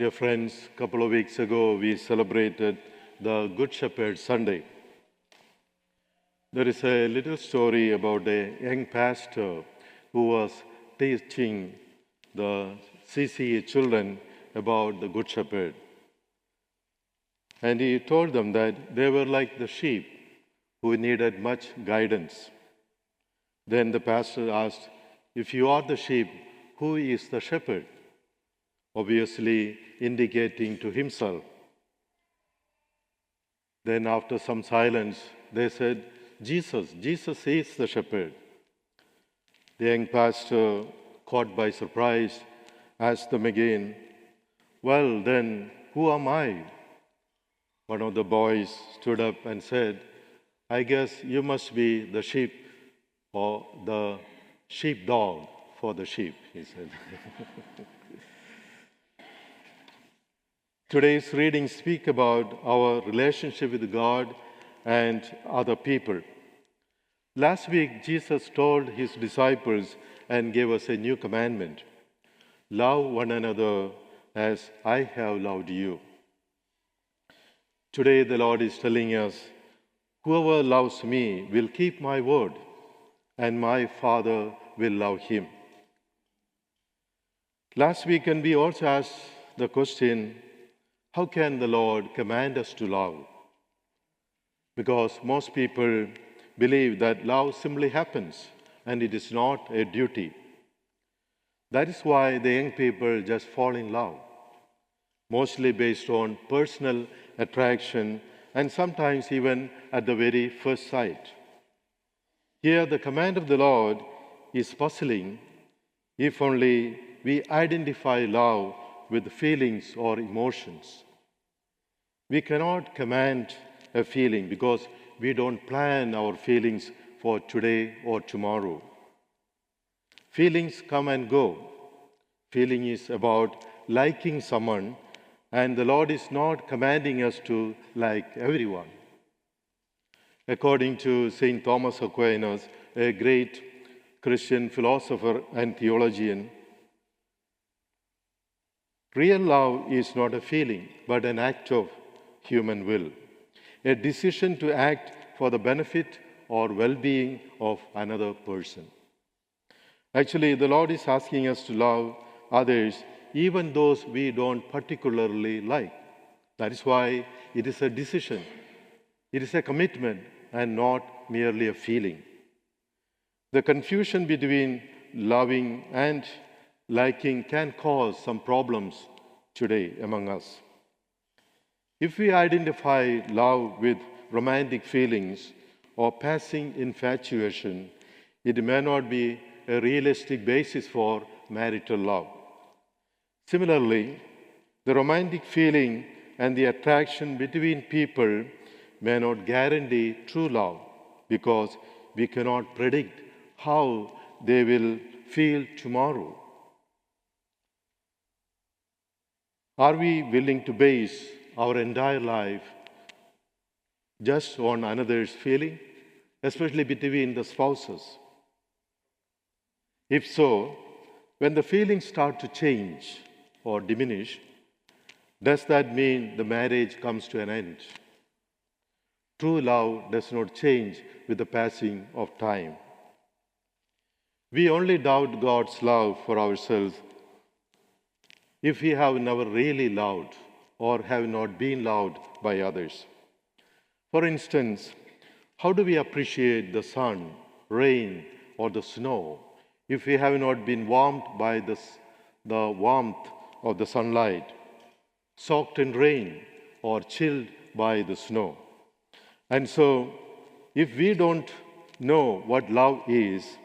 Dear friends, a couple of weeks ago we celebrated the Good Shepherd Sunday. There is a little story about a young pastor who was teaching the CCA children about the Good Shepherd. And he told them that they were like the sheep who needed much guidance. Then the pastor asked, if you are the sheep, who is the shepherd? Obviously indicating to himself. Then after some silence, they said, Jesus is the shepherd. The young pastor, caught by surprise, asked them again, well then, who am I? One of the boys stood up and said, I guess you must be the sheep or the sheepdog for the sheep, he said. Today's readings speak about our relationship with God and other people. Last week, Jesus told his disciples and gave us a new commandment. Love one another as I have loved you. Today, the Lord is telling us, whoever loves me will keep my word, and my Father will love him. Last weekend, we also asked the question, how can the Lord command us to love? Because most people believe that love simply happens and it is not a duty. That is why the young people just fall in love, mostly based on personal attraction and sometimes even at the very first sight. Here, the command of the Lord is puzzling if only we identify love with feelings or emotions. We cannot command a feeling because we don't plan our feelings for today or tomorrow. Feelings come and go. Feeling is about liking someone, and the Lord is not commanding us to like everyone. According to St. Thomas Aquinas, a great Christian philosopher and theologian, real love is not a feeling, but an act of human will, a decision to act for the benefit or well-being of another person. Actually, the Lord is asking us to love others, even those we don't particularly like. That is why it is a decision. It is a commitment and not merely a feeling. The confusion between loving and liking can cause some problems today among us. If we identify love with romantic feelings or passing infatuation, it may not be a realistic basis for marital love. Similarly, the romantic feeling and the attraction between people may not guarantee true love because we cannot predict how they will feel tomorrow. Are we willing to base our entire life just on another's feeling, especially between the spouses? If so, when the feelings start to change or diminish, does that mean the marriage comes to an end? True love does not change with the passing of time. We only doubt God's love for ourselves if we have never really loved or have not been loved by others. For instance, how do we appreciate the sun, rain, or the snow if we have not been warmed by the warmth of the sunlight, soaked in rain, or chilled by the snow? And so, if we don't know what love is,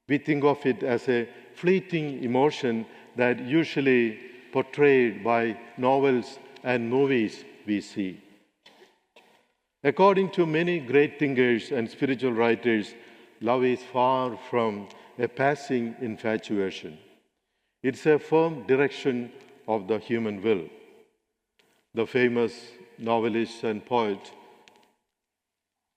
we think of it as a fleeting emotion that usually portrayed by novels and movies we see. According to many great thinkers and spiritual writers, love is far from a passing infatuation. It's a firm direction of the human will. The famous novelist and poet,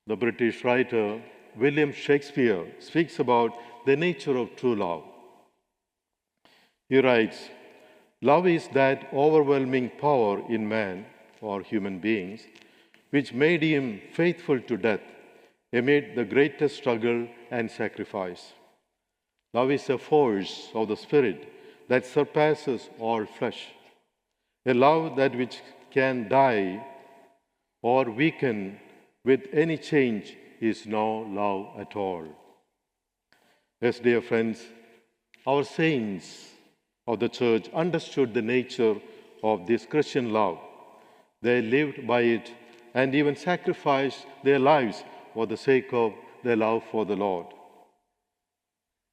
the British writer William Shakespeare, speaks about the nature of true love. He writes, Love is that overwhelming power in man or human beings which made him faithful to death amid the greatest struggle and sacrifice. Love is a force of the Spirit that surpasses all flesh, a love that which can die or weaken with any change is no love at all. Yes, dear friends, our saints of the Church understood the nature of this Christian love. They lived by it and even sacrificed their lives for the sake of their love for the Lord.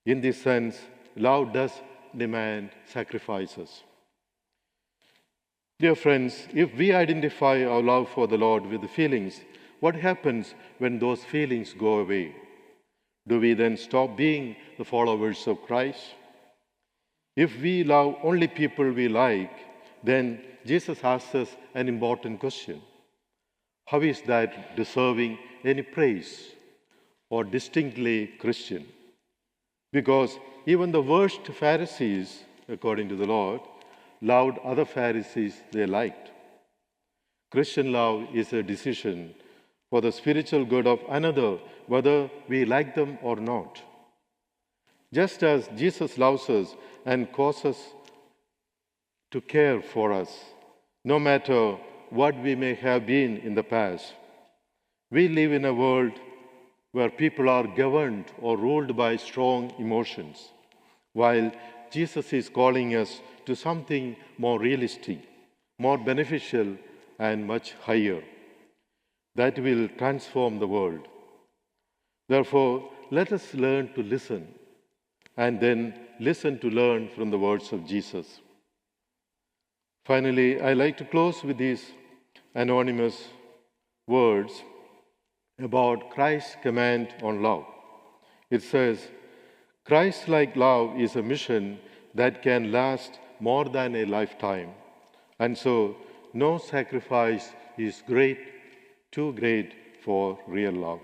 In this sense, love does demand sacrifices. Dear friends, if we identify our love for the Lord with the feelings, what happens when those feelings go away? Do we then stop being the followers of Christ? If we love only people we like, then Jesus asks us an important question. How is that deserving any praise or distinctly Christian? Because even the worst Pharisees, according to the Lord, loved other Pharisees they liked. Christian love is a decision for the spiritual good of another, whether we like them or not. Just as Jesus loves us and causes to care for us, no matter what we may have been in the past. We live in a world where people are governed or ruled by strong emotions, while Jesus is calling us to something more realistic, more beneficial, and much higher that will transform the world. Therefore, let us learn to listen and then listen to learn from the words of Jesus. Finally, I like to close with these anonymous words about Christ's command on love. It says, Christ-like love is a mission that can last more than a lifetime, and so no sacrifice is too great for real love.